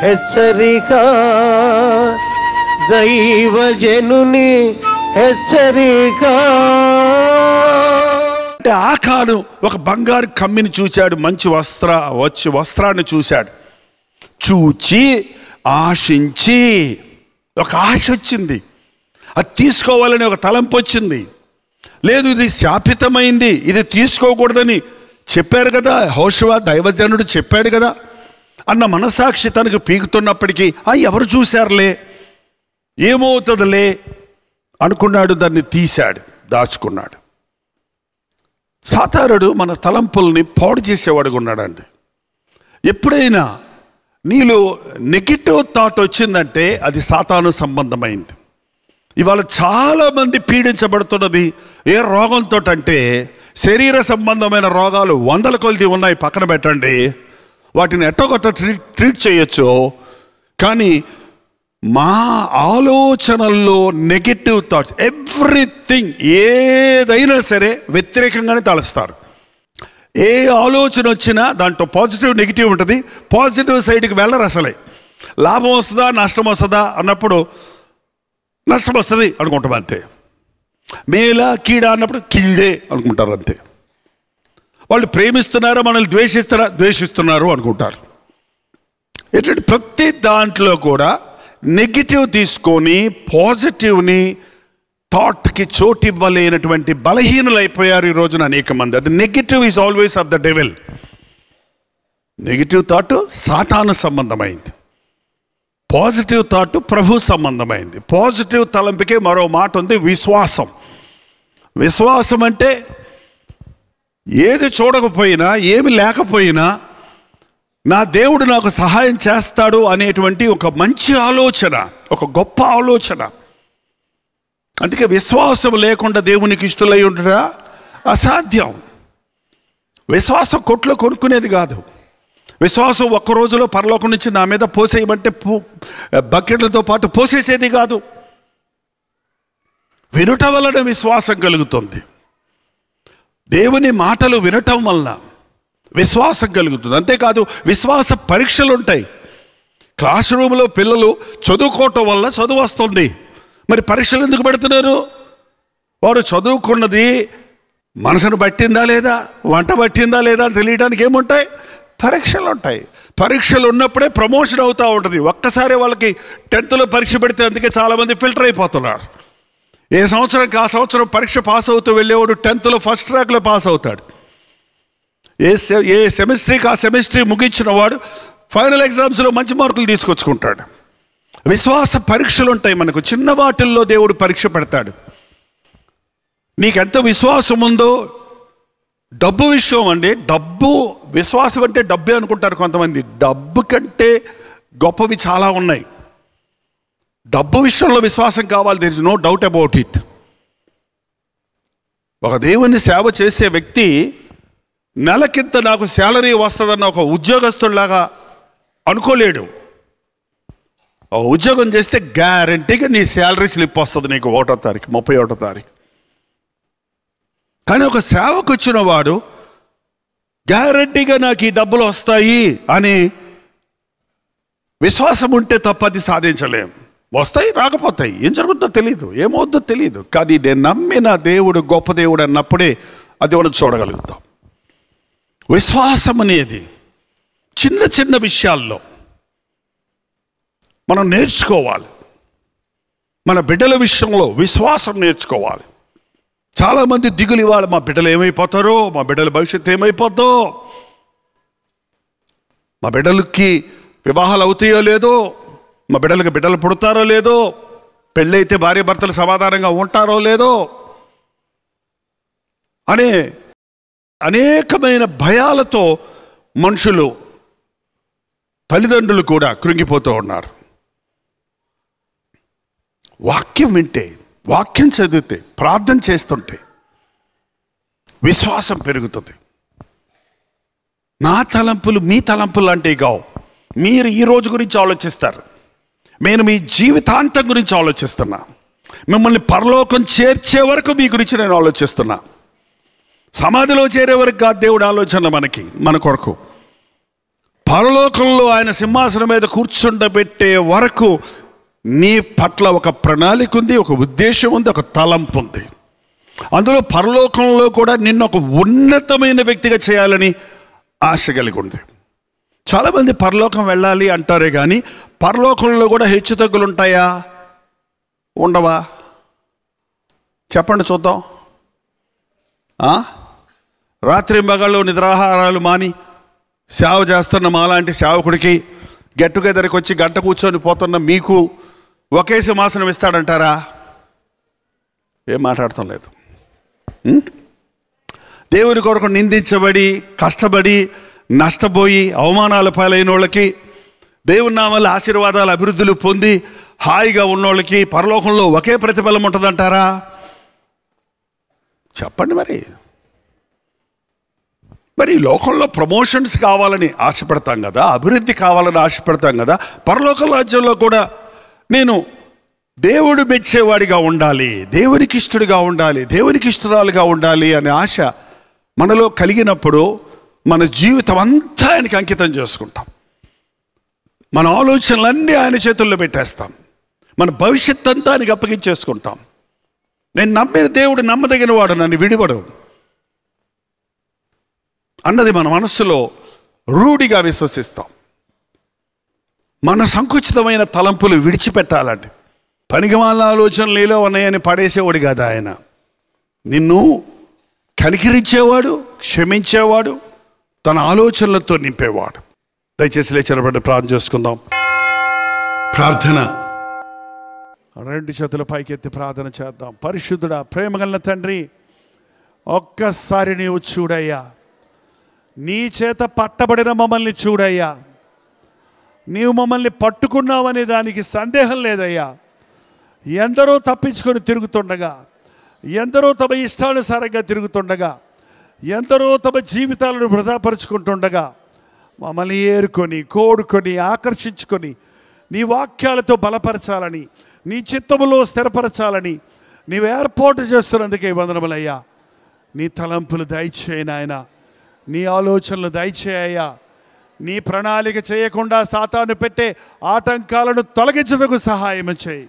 హెచ్చరిక, దైవజనుని హెచ్చరిక. అంటే ఆకాను ఒక బంగారు కమ్మిని చూశాడు, మంచి వస్త్రాన్ని చూశాడు. చూచి ఆశించి, ఒక ఆశ వచ్చింది, అది తీసుకోవాలని ఒక తలంపు వచ్చింది. లేదు ఇది శాపితమైంది, ఇది తీసుకోకూడదని చెప్పారు కదా, హోషువ దైవజనుడు చెప్పాడు కదా అన్న మనసాక్షి తనకు పీకుతున్నప్పటికీ ఎవరు చూశారులే, ఏమవుతుందిలే అనుకున్నాడు. దాన్ని తీశాడు, దాచుకున్నాడు. సాతానుడు మన తలంపుల్ని పాడు చేసేవాడుగా ఉన్నాడండి. ఎప్పుడైనా నీలో నెగిటివ్ థాట్ వచ్చిందంటే అది సాతాను సంబంధమైంది. ఇవాళ చాలామంది పీడించబడుతున్నది ఏ రోగంతో అంటే, శరీర సంబంధమైన రోగాలు 100 కొలది ఉన్నాయి, పక్కన పెట్టండి. వాటిని ఎట్టొకట ట్రీట్ చేయొచ్చు. కానీ మా ఆలోచనల్లో నెగిటివ్ థాట్స్, ఎవ్రీథింగ్ ఏదైనా సరే వ్యతిరేకంగానే తలస్తారు. ఏ ఆలోచన వచ్చినా దాంట్లో పాజిటివ్ నెగిటివ్ ఉంటుంది. పాజిటివ్ సైడ్కి వెళ్ళరు అసలే. లాభం వస్తుందా నష్టం వస్తుందా అన్నప్పుడు నష్టం వస్తుంది అనుకుంటాం అంతే. మేలా కీడా అన్నప్పుడు కీడే అనుకుంటారు అంతే. వాళ్ళు ప్రేమిస్తున్నారా మనల్ని ద్వేషిస్తున్నారు అనుకుంటారు. ఏంటంటే ప్రతి దాంట్లో కూడా నెగిటివ్ తీసుకొని పాజిటివ్ని థాట్కి చోటు ఇవ్వలేనటువంటి బలహీనులు అయిపోయారు ఈ రోజున అనేక మంది. అది negative is always of the devil. Negative thought సాతాను సంబంధమైంది, పాజిటివ్ థాట్ ప్రభు సంబంధమైంది. పాజిటివ్ తలంపుకే మరో మాట ఉంది, విశ్వాసం. విశ్వాసం అంటే ఏది చూడకపోయినా ఏమి లేకపోయినా నా దేవుడు నాకు సహాయం చేస్తాడు అనేటువంటి ఒక మంచి ఆలోచన, ఒక గొప్ప ఆలోచన. అందుకే విశ్వాసం లేకుండా దేవునికి ఇష్టలై ఉండడా అసాధ్యం. విశ్వాసం కొట్లో కొనుక్కునేది కాదు. విశ్వాసం ఒక్క రోజులో పరలోకం నుంచి నా మీద పోసేయమంటే బకెట్లతో పాటు పోసేసేది కాదు. వినటం వలన విశ్వాసం కలుగుతుంది. దేవుని మాటలు వినటం వలన విశ్వాసం కలుగుతుంది. అంతేకాదు విశ్వాస పరీక్షలు ఉంటాయి. క్లాస్ రూమ్లో పిల్లలు చదువుకోవటం వల్ల చదువు వస్తుంది. మరి పరీక్షలు ఎందుకు పెడుతున్నారు? వారు చదువుకున్నది మనసును పట్టిందా లేదా, వంట పట్టిందా లేదా అని తెలియడానికి ఏముంటాయి? పరీక్షలు ఉంటాయి. పరీక్షలు ఉన్నప్పుడే ప్రమోషన్ అవుతూ ఉంటుంది. ఒక్కసారి వాళ్ళకి 10th పరీక్ష పెడితే అందుకే చాలామంది ఫిల్టర్ అయిపోతున్నారు. ఏ సంవత్సరంకి ఆ సంవత్సరం పరీక్ష పాస్ అవుతూ వెళ్ళేవాడు 10th ఫస్ట్ ర్యాంక్లో పాస్ అవుతాడు. ఏ సెమిస్ట్రీకి ఆ సెమిస్ట్రీ ముగించిన వాడు ఫైనల్ ఎగ్జామ్స్లో మంచి మార్కులు తీసుకొచ్చుకుంటాడు. విశ్వాస పరీక్షలు ఉంటాయి మనకు. చిన్న వాటిల్లో దేవుడు పరీక్ష పెడతాడు. నీకెంత విశ్వాసం ఉందో. డబ్బు విషయం అండి, డబ్బు విశ్వాసం అంటే డబ్బే అనుకుంటారు కొంతమంది. డబ్బు కంటే గొప్పవి చాలా ఉన్నాయి. డబ్బు విషయంలో విశ్వాసం కావాలి, there is no doubt about it. ఒక దేవుని సేవ చేసే వ్యక్తి నెలకింత నాకు శాలరీ వస్తుందన్న ఒక ఉద్యోగస్తుడిలాగా అనుకోలేడు. ఉద్యోగం చేస్తే గ్యారంటీగా నీ శాలరీ స్లిప్ వస్తుంది నీకు 1వ తారీఖు 31వ తారీఖు. కానీ ఒక సేవకు వచ్చిన వాడు గ్యారంటీగా నాకు ఈ డబ్బులు వస్తాయి అని విశ్వాసం ఉంటే తప్ప అది సాధించలేం. వస్తాయి, రాకపోతాయి, ఏం జరుగుతుందో తెలియదు, ఏమవుతుందో తెలియదు. కానీ నేను నమ్మిన దేవుడు గొప్ప దేవుడు అన్నప్పుడే అది మనం చూడగలుగుతాం. విశ్వాసం అనేది చిన్న చిన్న విషయాల్లో మనం నేర్చుకోవాలి. మన బిడ్డల విషయంలో విశ్వాసం నేర్చుకోవాలి. చాలామంది దిగులు ఇవ్వాలి, మా బిడ్డలు ఏమైపోతారో, మా బిడ్డల భవిష్యత్తు ఏమైపోద్దో, మా బిడ్డలకి వివాహాలు అవుతాయో లేదో, మా బిడ్డలకి బిడ్డలు పుడతారో లేదో, పెళ్ళైతే భార్య భర్తలు సమాధానంగా ఉంటారో లేదో అనే అనేకమైన భయాలతో మనుషులు, తల్లిదండ్రులు కూడా కృంగిపోతూ ఉన్నారు. వాక్యం వింటే, వాక్యం చదివితే, ప్రార్థన చేస్తుంటే విశ్వాసం పెరుగుతుంది. నా తలంపులు మీ తలంపులు లాంటివి కావు. మీరు ఈ రోజు గురించి ఆలోచిస్తారు, నేను మీ జీవితాంతం గురించి ఆలోచిస్తున్నా. మిమ్మల్ని పరలోకం చేర్చే వరకు మీ గురించి నేను ఆలోచిస్తున్నా. సమాధిలో చేరే వరకు కాదు దేవుడు ఆలోచన మన కొరకు. పరలోకంలో ఆయన సింహాసనం మీద కూర్చుండబెట్టే వరకు నీ పట్ల ఒక ప్రణాళిక ఉంది, ఒక ఉద్దేశం ఉంది, ఒక తలంపు ఉంది. అందులో పరలోకంలో కూడా నిన్ను ఒక ఉన్నతమైన వ్యక్తిగా చేయాలని ఆశ కలిగి ఉంది. చాలామంది పరలోకం వెళ్ళాలి అంటారే కానీ పరలోకంలో కూడా హెచ్చుతగ్గులు ఉంటాయా, ఉండవా? చెప్పండి చూద్దాం. రాత్రి మగళ్ళు నిద్రాహారాలు మాని సేవ చేస్తున్న మాలాంటి సేవకుడికి గెట్ టుగెదర్కి వచ్చి గంట కూర్చొని పోతున్న మీకు ఒకే సింహాసనం ఇస్తాడంటారా? ఏం మాట్లాడటం లేదు. దేవుని కొరకు నిందించబడి కష్టపడి నష్టపోయి అవమానాల పాలైన వాళ్ళకి, దేవుని నామల ఆశీర్వాదాలు అభివృద్ధులు పొంది హాయిగా ఉన్నోళ్ళకి పరలోకంలో ఒకే ప్రతిఫలం ఉంటుందంటారా? చెప్పండి. మరి ఈ లోకంలో ప్రమోషన్స్ కావాలని ఆశపడతాం కదా, అభివృద్ధి కావాలని ఆశపడతాం కదా. పరలోక రాజ్యంలో కూడా నేను దేవుడు మెచ్చేవాడిగా ఉండాలి, దేవునికి ఇష్టడుగా ఉండాలి, దేవునికి ఇష్టరాలుగా ఉండాలి అనే ఆశ మనలో కలిగినప్పుడు మన జీవితం అంతా ఆయనకి అంకితం చేసుకుంటాం. మన ఆలోచనలన్నీ ఆయన చేతుల్లో పెట్టేస్తాం. మన భవిష్యత్ అంతా ఆయనకి అప్పగించేసుకుంటాం. నేను నమ్మిన దేవుడు నమ్మదగిన వాడు, నన్ను విడిపడు అన్నది మన మనస్సులో రూఢిగా విశ్వసిస్తాం. మన సంకుచితమైన తలంపులు విడిచిపెట్టాలండి. పనికిమాలిన ఆలోచనలు ఏలో ఉన్నాయని పడేసేవాడు కాదు ఆయన. నిన్ను కనికరించేవాడు, క్షమించేవాడు, తన ఆలోచనలతో నింపేవాడు. దయచేసి లేచినప్పుడు ప్రార్థన చేసుకుందాం. ప్రార్థన. 2 చేతుల పైకెత్తి ప్రార్థన చేద్దాం. పరిశుద్ధుడా, ప్రేమగల తండ్రి, ఒక్కసారి నీవు చూడయ్యా. నీ చేత పట్టబడిన మమ్మల్ని చూడయ్యా. నీవు మమ్మల్ని పట్టుకున్నావనే దానికి సందేహం లేదయ్యా. ఎందరో తప్పించుకొని తిరుగుతుండగా, ఎందరో తమ ఇష్టానుసారంగా తిరుగుతుండగా, ఎందరో తమ జీవితాలను వృధాపరుచుకుంటుండగా మమ్మల్ని ఏరుకొని కోరుకొని ఆకర్షించుకొని నీ వాక్యాలతో బలపరచాలని, నీ చిత్తములో స్థిరపరచాలని నీవు ఏర్పాటు చేస్తున్నందుకే వందనములయ్యా. నీ తలంపులు దయచేయి నాయన, నీ ఆలోచనలు దయచేయ్యా. నీ ప్రణాళిక చేయకుండా సాతాను పెట్టే ఆటంకాలను తొలగించడానికి సహాయం చేయి.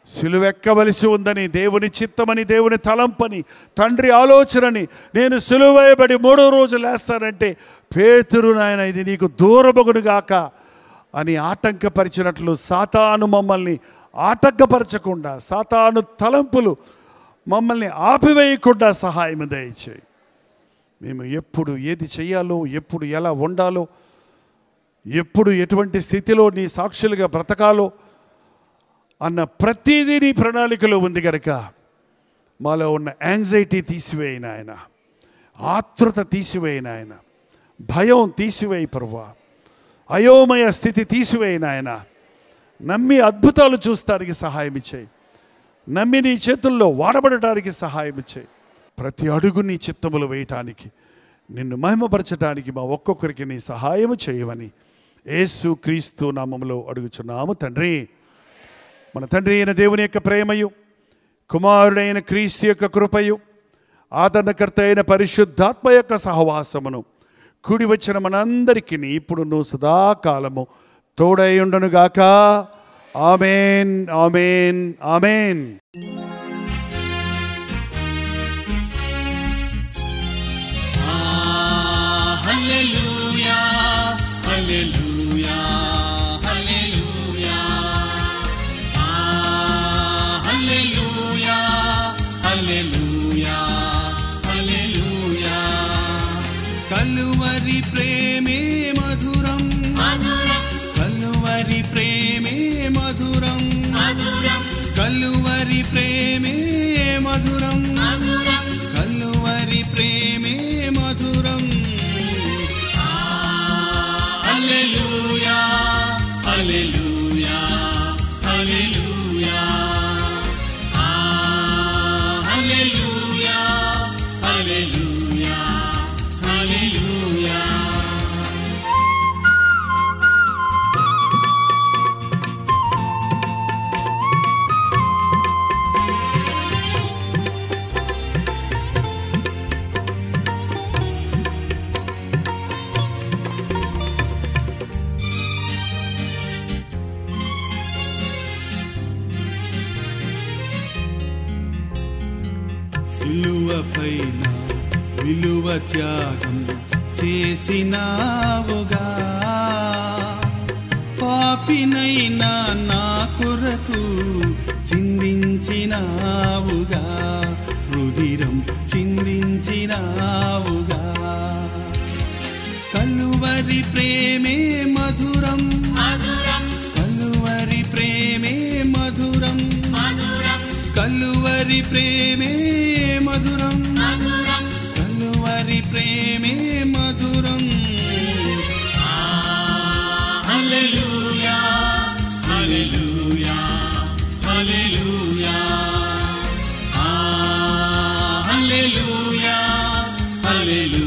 సిలువెక్కవలసి ఉందని, దేవుని చిత్తమని, దేవుని తలంపని, తండ్రి ఆలోచనని, నేను సిలువేయబడి 3వ రోజు లేస్తానంటే పేతురు నాయన ఇది నీకు దూరమగునుగాక అని ఆటంకపరిచినట్లు సాతాను మమ్మల్ని ఆటంకపరచకుండా, సాతాను తలంపులు మమ్మల్ని ఆపివేయకుండా సహాయం దయచేయి. మేము ఎప్పుడు ఏది చేయాలో, ఎప్పుడు ఎలా ఉండాలో, ఎప్పుడు ఎటువంటి స్థితిలో నీ సాక్షులుగా బ్రతకాలో అన్న ప్రతిదీ నీ ప్రణాళికలో ఉంది కనుక మాలో ఉన్న యాంగ్జైటీ తీసివేయి నాయన, ఆతృత తీసివేయి నాయన, భయం తీసివేయి ప్రభువా, అయోమయ స్థితి తీసివేయి నాయన. నమ్మి అద్భుతాలు చూస్తానికి సహాయం ఇచ్చేయి. నమ్మి నీ చేతుల్లో వాడబడటానికి సహాయం ఇచ్చేయి. ప్రతి అడుగు నీ చిత్తములు వేయటానికి, నిన్ను మహిమపరచడానికి మా ఒక్కొక్కరికి నీ సహాయము చేయవని యేసు క్రీస్తు నామములో అడుగుచున్నాము తండ్రి. మన తండ్రి అయిన దేవుని యొక్క ప్రేమయు, కుమారుడైన క్రీస్తు యొక్క కృపయు, ఆదరణకర్త అయిన పరిశుద్ధాత్మ యొక్క సహవాసమును కూడి వచ్చిన మనందరికీ ఇప్పుడు సదాకాలము తోడై ఉండునుగాక. ఆమేన్, ఆమేన్, ఆమేన్. హల్లెలూయా, హల్లెలూయా, హల్లెలూయా. హల్లెలూయా, హల్లెలూయా, హల్లెలూయా. కలువరి ప్రేమే మధురం, మధురం. కలువరి ప్రేమే మధురం, మధురం. కలువరి ప్రేమ సిలువపైన విలువ త్యాగం చేసినావుగా, పాపినైనా నా కొరకు చిందించినావుగా, రుధిరం చిందించినావుగా. కలువరి ప్రేమే మధురం, కలువరి ప్రేమే మధురం, కలువరి ప్రేమే మధురం, కలువరి ప్రేమే మధురం. హల్లెలూయా హల్లెలూయా హల్లెలూయా, హల్లెలూయా హల్లెలూయా.